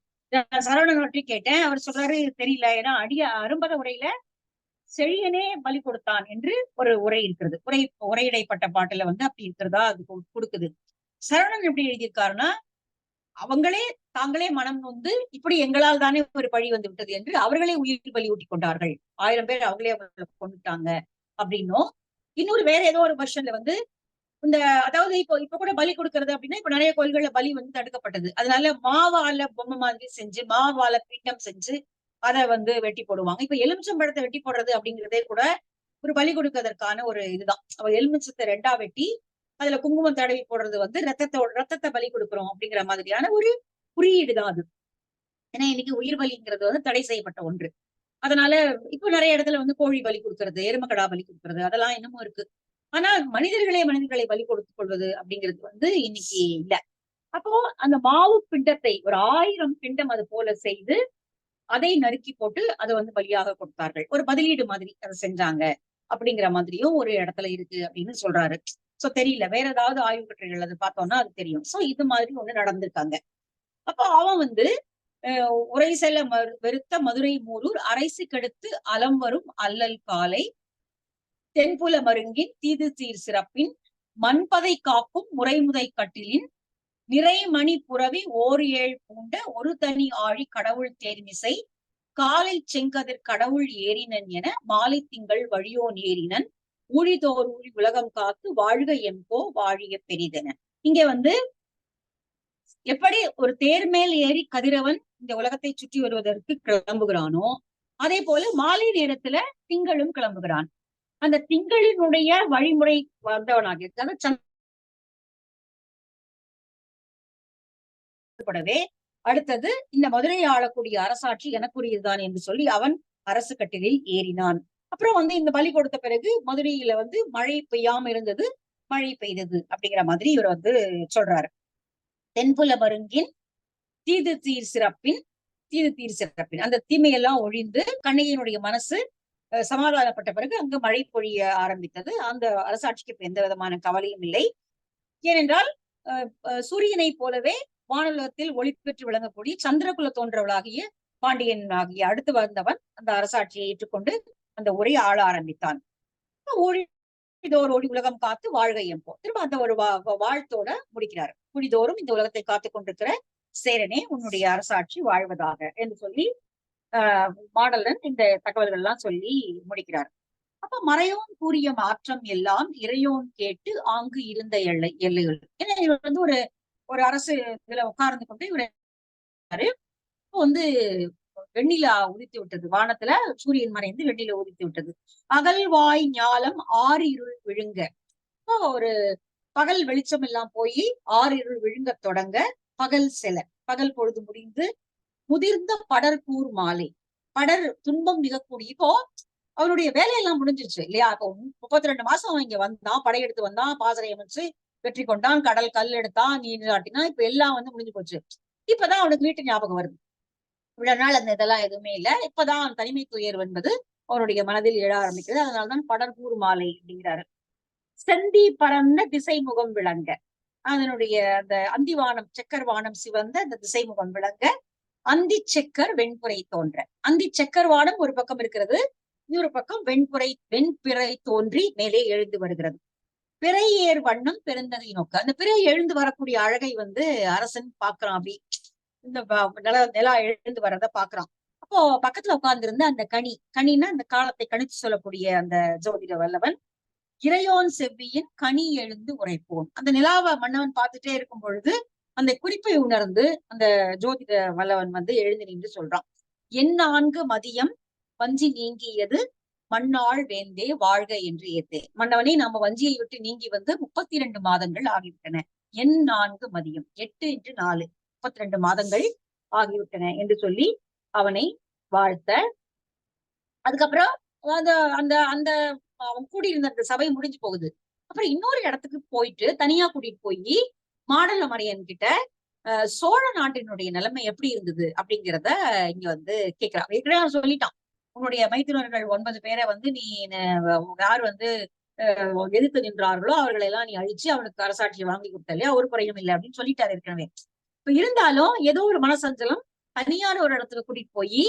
சரவணன் பற்றி கேட்டேன், அவர் சொல்றாரு தெரியல. ஏன்னா அரும்பத உரையில செழியனே பலி கொடுத்தான் என்று ஒரு உரை இருக்கிறது. உரையிடைப்பட்ட பாட்டுல வந்து அப்படி இருக்கிறதா அது கொடுக்குது. சரவணன் எப்படி எழுதியிருக்காருன்னா, அவங்களே தாங்களே மனம் நொந்து இப்படி எங்களால் தானே ஒரு பழி வந்து விட்டது என்று அவர்களே உயிர் பலி ஊட்டி கொண்டார்கள். 1000 பேர் அவங்களே அவங்களை கொண்டுட்டாங்க அப்படின்னும், இன்னொரு வேற ஏதோ ஒரு வருஷன்ல வந்து இந்த அதாவது இப்ப கூட பலி கொடுக்கறது அப்படின்னா இப்ப நிறைய கோயில்கள்ல பலி வந்து தடுக்கப்பட்டது. அதனால மாவால பொம்மை மாதிரி செஞ்சு மாவால பீட்டம் செஞ்சு அதை வந்து வெட்டி போடுவாங்க. இப்ப எலுமிச்சம்பழத்தை வெட்டி போடுறது அப்படிங்கிறதே கூட ஒரு பலி கொடுக்கறதற்கான ஒரு இதுதான். அவ எலுமிச்சத்தை 2ஆ வெட்டி அதுல குங்குமம் தடவி போடுறது வந்து ரத்தத்தை பலி கொடுக்குறோம் அப்படிங்கிற மாதிரியான ஒரு குறியீடு தான் அது. ஏன்னா இன்னைக்கு உயிர் பலிங்கிறது வந்து தடை செய்யப்பட்ட ஒன்று. அதனால இப்போ நிறைய இடத்துல வந்து கோழி பலி கொடுக்கறது, எருமக்கடா பலி கொடுக்கறது அதெல்லாம் இன்னமும் இருக்கு. ஆனா மனிதர்களை பலி கொடுத்துக் கொள்வது அப்படிங்கிறது வந்து இன்னைக்கு இல்ல. அப்போ அந்த மாவு பிண்டத்தை ஒரு 1000 பிண்டம் அது போல செய்து அதை நறுக்கி போட்டு அதை வந்து பலியாக கொடுத்தார்கள். ஒரு பதிலீடு மாதிரி அதை செஞ்சாங்க அப்படிங்கிற மாதிரியும் ஒரு இடத்துல இருக்கு அப்படின்னு சொல்றாரு. சோ தெரியல, வேற ஏதாவது ஆய்வு கட்டுரைகள் அது பார்த்தோம்னா அது தெரியும். சோ இது மாதிரி ஒண்ணு நடந்திருக்காங்க. அப்போ அவன் வந்து உரை செல்ல வெறுத்த மதுரை மூரூர் அரைசு கெடுத்து அலம் வரும் அல்லல் காலை தென்புல மருங்கின் தீது சீர் சிறப்பின் மண்பதை காக்கும் முறைமுதை கட்டிலின் நிறைமணி புறவி ஓர் ஏழ் பூண்ட ஒரு தனி ஆழி கடவுள் தேர்மிசை காலை செங்கதிர் கடவுள் ஏறினன் என மாலை திங்கள் வழியோன் ஏறினன் ஊழிதோர் ஊழி உலகம் காத்து வாழ்க எம்போ வாழிய பெரிதென. இங்க வந்து எப்படி ஒரு தேர் மேல் ஏறி கதிரவன் இந்த உலகத்தை சுற்றி வருவதற்கு கிளம்புகிறானோ, அதே போல மாலை நேரத்துல திங்களும் கிளம்புகிறான். அந்த திங்களினுடைய வழிமுறை வந்தவனாக படவே அடுத்தது இந்த மதுரையை ஆளக்கூடிய அரசாட்சி எனக்குரியதுதான் என்று சொல்லி அவன் அரசு கட்டிலில் ஏறினான். அப்புறம் வந்து இந்த பலி கொடுத்த பிறகு மதுரையில வந்து மழை பெய்யாம இருந்தது, மழை பெய்தது அப்படிங்கிற மாதிரி இவர் வந்து சொல்றாரு. தென்புல மருங்கின் தீது தீர் சிறப்பின் அந்த தீமையெல்லாம் ஒழிந்து கண்ணகியினுடைய மனசு சமாதானப்பட்ட பிறகு அங்கு மழை பொழிய ஆரம்பித்தது. அந்த அரசாட்சிக்கு எந்த விதமான கவலையும் இல்லை. ஏனென்றால் சூரியனை போலவே வானுலகத்தில் ஒளி பெற்று விளங்கக்கூடிய சந்திரகுல தோன்றவளாகிய பாண்டியன் ஆகிய அடுத்து வந்தவன் அந்த அரசாட்சியை ஏற்றுக்கொண்டு அந்த உரையை ஆள ஆரம்பித்தான். ஊழிதோர் ஒளி உலகம் காத்து வாழ்க எம்போ, திரும்ப அந்த ஒரு வாழ்த்தோட முடிக்கிறார். ஊழிதோறும் இந்த உலகத்தை காத்துக் கொண்டிருக்கிற சேரனே உன்னுடைய அரசாட்சி வாழ்வதாக என்று சொல்லி மாடலன் இந்த தகவல்கள் எல்லாம் சொல்லி முடிக்கிறார். அப்ப மறையோன் கூறிய மாற்றம் எல்லாம் இறையோன் கேட்டு ஆங்கு இருந்த எல்லைகள். ஏன்னா இவர் வந்து ஒரு ஒரு அரசு இதுல உட்கார்ந்து கொண்டு இவரு வந்து வெண்ணிலா உதித்து விட்டது, வானத்துல சூரியன் மறைந்து வெண்ணிலா உதித்து விட்டது. அகல்வாய் ஞாலம் 6 இருள் விழுங்க, ஒரு பகல் வெளிச்சம் எல்லாம் போய் 6 இருள் விழுங்க தொடங்க பகல் பகல் பொழுது முடிந்து முதிர்ந்த படர்கூர் மாலை, படர் துன்பம் மிகக்கூடிய இப்போ அவருடைய வேலையெல்லாம் முடிஞ்சிருச்சு இல்லையா? இப்போ 32 மாசம் அவன் இங்க வந்தான், படையெடுத்து வந்தான், பாசறை அமைச்சு வெற்றி கொண்டான், கடல் கல் எடுத்தான், நீர் நாட்டினான், இப்ப எல்லாம் வந்து முடிஞ்சு போச்சு. இப்பதான் அவனுக்கு வீட்டு ஞாபகம் வருது. இவ்வளவு நாள் அந்த இதெல்லாம் எதுவுமே இல்லை. இப்பதான் தனிமை துயர்வு என்பது அவனுடைய மனதில் எழ ஆரம்பிக்கிறது. அதனால்தான் படர்கூர் மாலை அப்படிங்கிறாரு. செந்தி பறந்த திசை முகம் விளங்க, அதனுடைய அந்த அந்திவானம் செக்கர் வானம் சிவந்த அந்த திசை முகம் விளங்க அந்தி செக்கர் வெண்புரை தோன்ற. அந்தி செக்கர் வானம் ஒரு பக்கம் இருக்கிறது, இன்னொரு பக்கம் வெண்பிறை தோன்றி மேலே எழுந்து வருகிறது. பிறை ஏர் வண்ணம் பெருந்தகை நோக்க, அந்த பிறை எழுந்து வரக்கூடிய அழகை வந்து அரசன் பாக்குறான். அப்படி இந்த நிலா எழுந்து வர்றத பாக்குறான். அப்போ பக்கத்துல உட்கார்ந்து இருந்த அந்த கனின்னா அந்த காலத்தை கணிச்சு சொல்லக்கூடிய அந்த ஜோதிட வல்லவன் இறையோன் செவ்வியின் கனி எழுந்து உரைப்போன். அந்த நிலாவை மன்னவன் பார்த்துட்டே இருக்கும் பொழுது அந்த குறிப்பை உணர்ந்து அந்த ஜோதிட வல்லவன் வந்து எழுந்து நின்று சொல்றான். என் 4 மதியம் வஞ்சி நீங்கியது மண்ணாள் வேந்தே வாழ்க என்று ஏத்தே. மன்னவனே, நம்ம வஞ்சியை விட்டு நீங்கி வந்து 32 மாதங்கள் ஆகிவிட்டன. என் 4 மதியம் 8 x 4 32 மாதங்கள் ஆகிவிட்டன என்று சொல்லி அவனை வாழ்த்த, அதுக்கப்புறம் அந்த அந்த அந்த அவன் கூடியிருந்த அந்த சபை முடிஞ்சு போகுது. அப்புறம் இன்னொரு இடத்துக்கு போயிட்டு தனியா கூட்டிட்டு போய் மாடல மறையன் கிட்ட சோழ நாட்டினுடைய நிலைமை எப்படி இருந்தது அப்படிங்கிறத இங்க வந்து கேட்கிறான். ஏற்கனவே சொல்லிட்டான், உன்னுடைய மைத்துனர்கள் 9 பேரை வந்து நீ யார் வந்து எதிர்த்து நின்றார்களோ அவர்களை எல்லாம் நீ அழிச்சு அவனுக்கு அரசாட்சியை வாங்கி கொடுத்த இல்லையா, ஒரு குறையும் இல்லை அப்படின்னு சொல்லிட்டாரு ஏற்கனவே. இப்ப இருந்தாலும் ஏதோ ஒரு மனசஞ்சலம் தனியான ஒரு இடத்துல கூட்டிட்டு போய்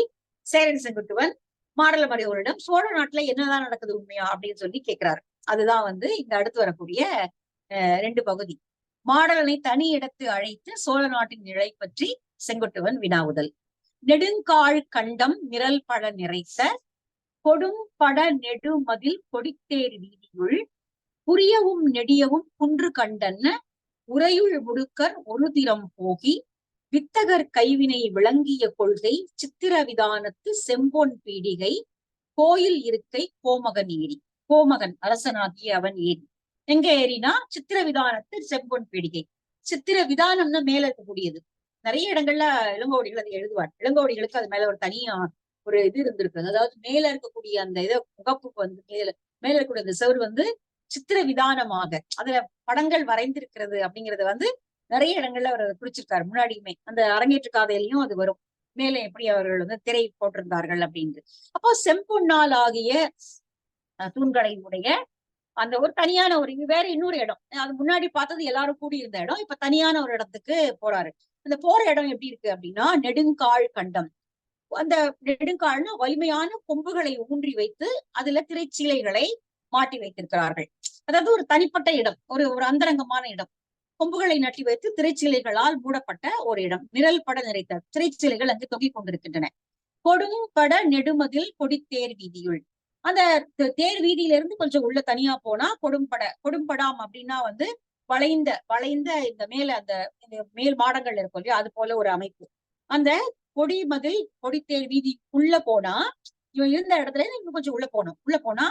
சேரன் செங்குட்டுவன் மாடலமறையோரிடம் சோழ நாட்டுல என்னதான் நடக்குது உண்மையா அப்படின்னு சொல்லி கேட்கிறாரு. அதுதான் வந்து இங்க அடுத்து வரக்கூடிய 2 பகுதி. மாடலனை தனி இடத்து அழைத்து சோழ நாட்டின் நிலை பற்றி செங்குட்டுவன் வினாவுதல். நெடுங்கால் கண்டம் நிரல் பழ நிறைத்த கொடும் பட நெடுமதில் கொடித்தேர் வீதியுள் புரியவும் நெடியவும் குன்று கண்டன்ன உரையுள் முடுக்கர் ஒரு திறம் போகி வித்தகர் கைவினை விளங்கிய கொள்கை சித்திர விதானத்து செம்பொன் பீடிகை கோயில் இருக்கை கோமக நீரி. கோமகன் அரசனாகிய அவன் ஏறி எங்க ஏறினா சித்திரவிதானத்து செம்பொன் பீடிகை. சித்திர விதானம்னு மேல இருக்கக்கூடியது. நிறைய இடங்கள்ல இளங்கோவடிகள் அதை எழுதுவார். இளங்கோவடிகளுக்கு அது மேல ஒரு தனியா ஒரு இது இருந்திருக்கு. அதாவது மேல இருக்கக்கூடிய அந்த இதை முகப்புக்கு வந்து மேல இருக்கக்கூடிய அந்த செவர் வந்து சித்திர விதானமாக அதுல படங்கள் வரைந்திருக்கிறது அப்படிங்கறத வந்து நிறைய இடங்கள்ல அவர் குறிச்சிருக்காரு. முன்னாடியுமே அந்த அரங்கேற்று காதையிலையும் அது வரும். மேலே எப்படி அவர்கள் வந்து திரை போட்டிருந்தார்கள் அப்படின்ட்டு. அப்போ செம்பொன்னால் ஆகிய தூண்களையுடைய அந்த ஒரு தனியான ஒரு வேற இன்னொரு இடம். அது முன்னாடி பார்த்தது எல்லாரும் கூடி இருந்த இடம். இப்ப தனியான ஒரு இடத்துக்கு போறாரு. அந்த போற இடம் எப்படி இருக்கு அப்படின்னா நெடுங்கால் கண்டம். அந்த நெடுங்கால்னா வலிமையான கொம்புகளை ஊன்றி வைத்து அதுல திரைச்சீலைகளை மாட்டி வைத்திருக்கிறார்கள். அதாவது ஒரு தனிப்பட்ட இடம், ஒரு ஒரு அந்தரங்கமான இடம். கொம்புகளை நட்டி வைத்து திரைச்சீலைகளால் மூடப்பட்ட ஒரு இடம். நிழல் பட நிறைத்த திரைச்சீலைகள் அங்கு தொங்கிக் கொண்டிருக்கின்றன. கொடும்பட நெடுமதில் கொடித்தேர் வீதியுள். அந்த தேர் வீதியில இருந்து கொஞ்சம் உள்ள தனியா போனா கொடும்படாம் அப்படின்னா வந்து வளைந்த வளைந்த இந்த மேல அந்த மேல் மாடங்கள் இருக்கும் இல்லையா, அது போல ஒரு அமைப்பு. அந்த கொடிமதில் கொடித்தேர் வீதி உள்ள போனா இவன் இருந்த இடத்துல இன்னும் கொஞ்சம் உள்ள போனோம். உள்ள போனா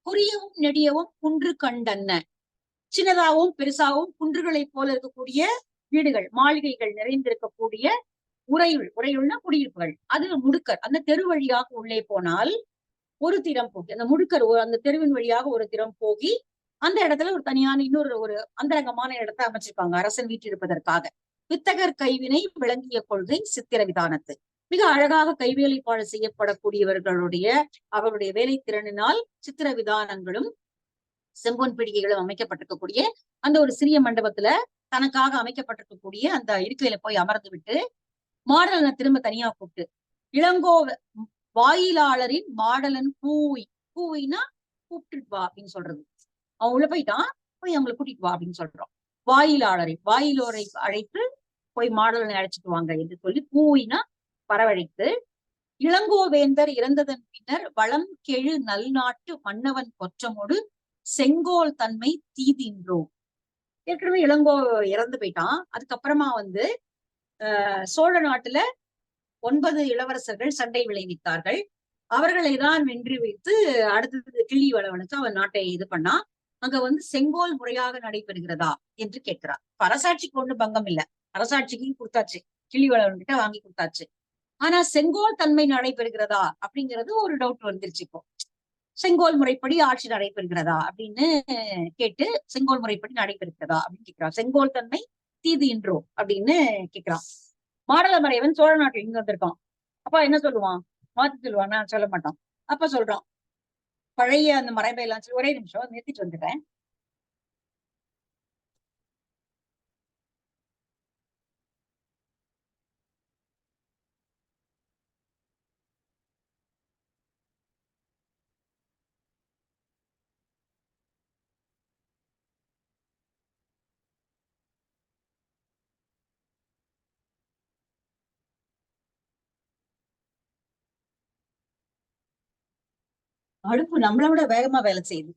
குறியவும் நெடியவும் குன்று கண்டன்ன. சின்னதாகவும் பெருசாகவும் குன்றுகளைப் போல இருக்கக்கூடிய வீடுகள், மாளிகைகள் நிறைந்திருக்கக்கூடிய உறையுள்னா குடியிருப்புகள். அது முடுக்கர். அந்த தெரு வழியாக உள்ளே போனால் ஒரு திறம் போகி அந்த முடுக்கர் அந்த தெருவின் வழியாக ஒரு திறம் போகி அந்த இடத்துல ஒரு தனியான இன்னொரு ஒரு அந்தரங்கமான இடத்தை அமைச்சிருக்காங்க அரசன் வீற்றிருப்பதற்காக. வித்தகர் கைவினை விளங்கிய கொள்கை சித்திர விதானத்து. மிக அழகாக கைவேலைப்பாடு செய்யப்படக்கூடியவர்களுடைய அவருடைய வேலை திறனினால் சித்திர விதானங்களும் செம்பொன் பிடிகைகளும் அமைக்கப்பட்டிருக்கக்கூடிய அந்த ஒரு சிறிய மண்டபத்துல தனக்காக அமைக்கப்பட்டிருக்கக்கூடிய அந்த இருக்கையில போய் அமர்ந்து விட்டு மாடலனை திரும்ப தனியா கூப்பிட்டு இளங்கோ வாயிலாளரின் மாடலன் பூய். பூவினா கூப்பிட்டு வா அப்படின்னு சொல்றது. அவன் உள்ள போயிட்டான், போய் அவங்களை கூட்டிட்டு வா அப்படின்னு சொல்றோம். வாயிலோரை அழைத்து போய் மாடலனை அழைச்சிட்டு வாங்க என்று சொல்லி பூயினா வரவழைத்து இளங்கோவேந்தர் இறந்ததன் பின்னர் வளம் கெழு நல்நாட்டு மன்னவன் கொற்றமோடு செங்கோல் தன்மை தீதின்றோம். ஏற்கனவே இளங்கோ இறந்து போயிட்டான். அதுக்கப்புறமா வந்து சோழ நாட்டுல 9 இளவரசர்கள் சண்டை விளைவித்தார்கள். அவர்களை தான் வென்று வைத்து அடுத்தது கிள்ளி வளவனுக்கு அவன் நாட்டை இது பண்ணா. அங்க வந்து செங்கோல் முறையாக நடைபெறுகிறதா என்று கேட்கிறார். அரசாட்சிக்கு ஒண்ணு பங்கம் இல்ல, அரசாட்சிக்கு கொடுத்தாச்சு, கிள்ளி வளவன் கிட்ட வாங்கி கொடுத்தாச்சு. ஆனா செங்கோல் தன்மை நடைபெறுகிறதா அப்படிங்கிறது ஒரு டவுட் வந்துருச்சு. இப்போ செங்கோல் முறைப்படி ஆட்சி நடைபெறுகிறதா அப்படின்னு கேட்டு செங்கோல் முறைப்படி நடைபெறுகிறதா அப்படின்னு கேட்கிறான். செங்கோல் தன்மை தீது இன்றோ அப்படின்னு கேட்கிறான். மாடல மறைவன் சோழ நாட்டில் இங்க வந்திருக்கான். அப்ப என்ன சொல்லுவான்? மாத்தி சொல்லுவான், நான் சொல்ல மாட்டான். அப்ப சொல்றான் பழைய அந்த மறைபை எல்லாம் சொல்லி ஒரே நிமிஷம் நிறுத்திட்டு வந்துட்டேன். அடுப்பு நம்மளை விட வேகமா வேலை செய்யுது.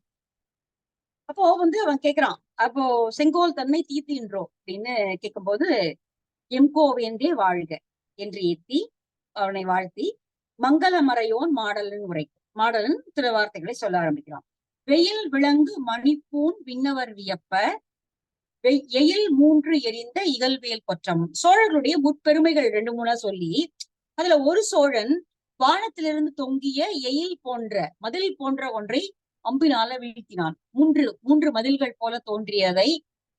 அப்போ வந்து அவன் கேட்கிறான், அப்போ செங்கோல் தன்மை தீத்தின்றோ அப்படின்னு கேட்கும்போது எம்கோவேந்தே வாழ்க என்று ஏத்தி அவனை வாழ்த்தி மங்களமறையோன் மாடலன் உரை மாடலன் சில வார்த்தைகளை சொல்ல ஆரம்பிக்கிறான். வெயில் விளங்கு மணிப்பூன் விண்ணவர் வியப்ப எயில் 3 எரிந்த இகழ்வேல் கொற்றம். சோழர்களுடைய முற்பெருமைகள் 2 3 சொல்லி அதுல ஒரு சோழன் வானத்திலிருந்து தொங்கிய எயில் போன்ற மதில் போன்ற ஒன்றை அம்பினால வீழ்த்தினான். மூன்று மதில்கள் போல தோன்றியதை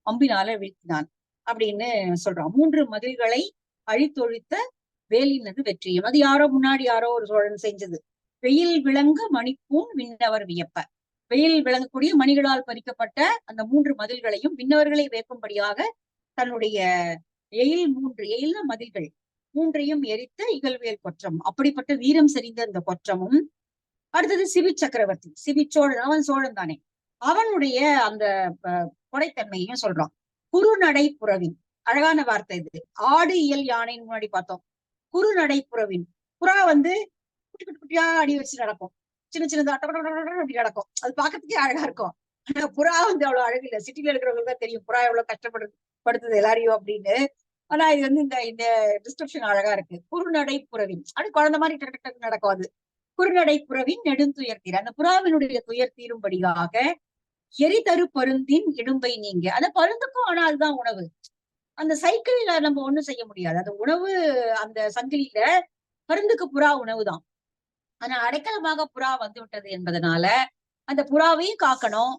அம்பினால வீழ்த்தினான் அப்படின்னு சொல்றான். 3 மதில்களை அழித்தொழித்த வேலினது வெற்றியும். அது யாரோ முன்னாடி யாரோ ஒரு சோழன் செஞ்சது. வெயில் விளங்கு மணிப்பூன் விண்ணவர் வியப்ப. வெயில் விளங்கக்கூடிய மணிகளால் பறிக்கப்பட்ட அந்த 3 மதில்களையும் விண்ணவர்களை வேக்கும்படியாக தன்னுடைய எயில்னா மதில்கள் 3ஐயும் எரித்த இகழ்வேல் கொற்றம். அப்படிப்பட்ட வீரம் செறிந்த அந்த கொற்றமும். அடுத்தது சிவி சக்கரவர்த்தி, சிவி சோழன், அவன் சோழன் தானே, அவனுடைய அந்த கொடைத்தன்மையும் சொல்றான். குறுநடை புறவின். அழகான வார்த்தை இது. ஆடு இயல் யானைன்னு முன்னாடி பார்த்தோம். குறுநடை புறவின். புறா வந்து குட்டி குட்டி குட்டியா அடி வச்சு நடக்கும், சின்ன சின்னதா அப்படி நடக்கும். அது பாக்கிறதுக்கே அழகா இருக்கும். ஆனா புறா வந்து அவ்வளவு அழகு இல்லை. சிட்டில இருக்கிறவங்களுக்கு தான் தெரியும் புறா எவ்வளவு கஷ்டப்படுத்துது எல்லாரையும் அப்படின்னு. ஆனா இது வந்து இந்த இந்த டிஸ்கிரிப்ஷன் அழகா இருக்கு. குறுநடை புறவின். அது குழந்தை மாதிரி டக்கு டக்கு நடக்கும். அது குறுநடை புறவின் நெடுந்துயர்த்தீர். அந்த புறாவினுடைய துயர் தீரும்படியாக எரிதரு பருந்தின் இடும்பை நீங்க. அந்த பருந்துக்கும் ஆனா அதுதான் உணவு. அந்த சைக்கிள்ல நம்ம ஒண்ணும் செய்ய முடியாது. அது உணவு. அந்த சங்கிலியில பருந்துக்கு புறா உணவுதான். ஆனா அடைக்கலமாக புறா வந்து விட்டது என்பதனால அந்த புறாவையும் காக்கணும்,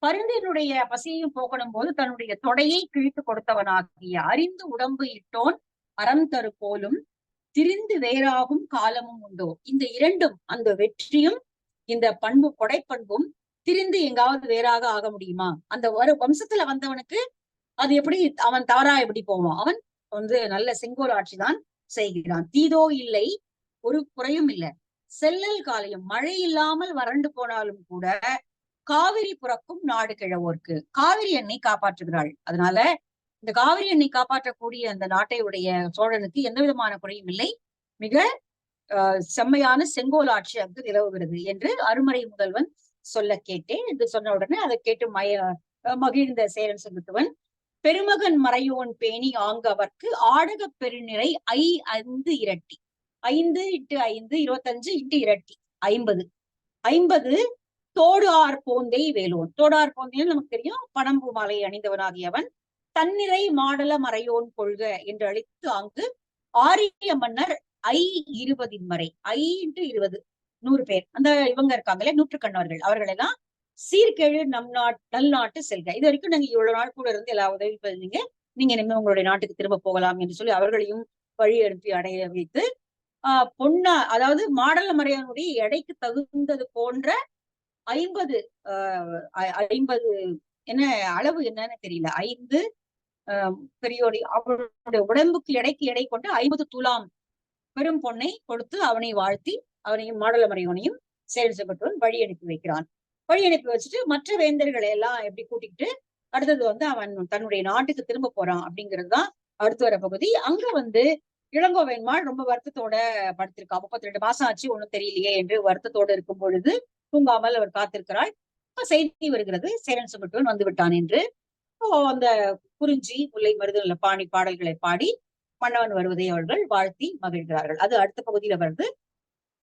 பருந்தினுடைய பசியையும் போக்கணும் போது தன்னுடைய தொடையை கிழித்து கொடுத்தவனாகிய அறிந்து உடம்பு இட்டோன் அறம் தரு போலும் திரிந்து வேறாகும் காலமும் உண்டோ. இந்த இரண்டும், அந்த வெற்றியும் இந்த பண்பு கொடைப்பண்பும் திரிந்து எங்காவது வேறாக ஆக முடியுமா? அந்த ஒரு வம்சத்துல வந்தவனுக்கு அது எப்படி அவன் தவறா எப்படி போவான்? அவன் வந்து நல்ல செங்கோல் ஆட்சிதான் செய்கிறான். தீதோ இல்லை, ஒரு குறையும் இல்லை. செல்லல் காலையும் மழை இல்லாமல் வறண்டு போனாலும் கூட காவிரி புறக்கும் நாடு கிழவோர்க்கு காவிரி எண்ணெய் காப்பாற்றுகிறாள். அதனால இந்த காவிரி எண்ணெய் காப்பாற்றக்கூடிய அந்த நாட்டை உடைய சோழனுக்கு எந்த விதமான குறையும் இல்லை. மிக செம்மையான செங்கோல் ஆட்சி அங்கு நிலவுகிறது என்று அருமறை முதல்வன் சொல்ல கேட்டேன் என்று சொன்ன உடனே அதை கேட்டு மகிழ்ந்த சேரன் செங்குட்டுவன், பெருமகன் மறையோன் பேணி ஆங்கு அவர்க்கு ஆடக பெருநிறை 5 இரட்டி. 5 × 5 25 × இரட்டி 50. 50 தோடு ஆர் போந்தை வேலோன். தோடார் போந்தைன்னு நமக்கு தெரியும், பனம்பூ மாலை அணிந்தவனாகியவன். தன்னிறை மாடல மறையோன் கொள்க என்று அழைத்து அங்கு ஆரிய மன்னர் 20 மறை 5 × 20 100 பேர். அந்த இவங்க இருக்காங்களே நூற்றுக்கண்ணவர்கள், அவர்கள் எல்லாம் சீர்கேழு நல் நாட்டு செல்க. இது வரைக்கும் நீங்க இவ்வளவு நாள் கூட இருந்து எல்லா உதவி பண்ணீங்க, நீங்க இனிமே உங்களுடைய நாட்டுக்கு திரும்ப போகலாம் என்று சொல்லி அவர்களையும் வழி அனுப்பி அடைய வைத்து பொன்னா, அதாவது மாடல மறையனுடைய எடைக்கு தகுந்தது போன்ற 50 50 என்ன அளவு என்னன்னு தெரியல. 5 பெரியோடி அவருடைய உடம்புக்கு எடைக்கு எடை கொண்டு 50 துலாம் பெரும் பொன்னை கொடுத்து அவனை வாழ்த்தி அவனையும் மாடலமறைவனையும் சேரன் செங்குட்டுவன் வழி அனுப்பி வைக்கிறான். வழி அனுப்பி வச்சுட்டு மற்ற வேந்தர்களை எல்லாம் எப்படி கூட்டிக்கிட்டு அடுத்தது வந்து அவன் தன்னுடைய நாட்டுக்கு திரும்ப போறான் அப்படிங்கிறது தான் அடுத்து வர பகுதி. அங்க வந்து இளங்கோவன்மாள் ரொம்ப வருத்தத்தோட படுத்திருக்கா. 32 மாசம் ஆச்சு, ஒண்ணும் தெரியலையே என்று வருத்தத்தோடு இருக்கும் பொழுது தூங்காமல் அவர் காத்திருக்கிறாள். இப்ப செய்தி வருகிறது, சேரன் செங்குட்டுவன் வந்து விட்டான் என்று. அந்த குறிஞ்சி முல்லை மருதநல பாணி பாடல்களை பாடி மன்னவன் வருவதை அவர்கள் வாழ்த்தி மகிழ்கிறார்கள். அது அடுத்த பகுதியில வருது.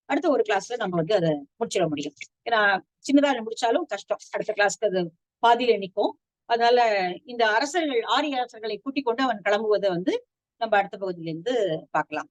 அடுத்த ஒரு கிளாஸ்ல நம்ம வந்து அதை முடிச்சிட முடியும். ஏன்னா சின்னதா முடிச்சாலும் கஷ்டம், அடுத்த கிளாஸ்க்கு அது பாதியில நிற்கும். அதனால இந்த அரசர்கள், ஆரிய அரசர்களை கூட்டிக் கொண்டு அவன் கிளம்புவதை வந்து நம்ம அடுத்த பகுதியில இருந்து பார்க்கலாம்.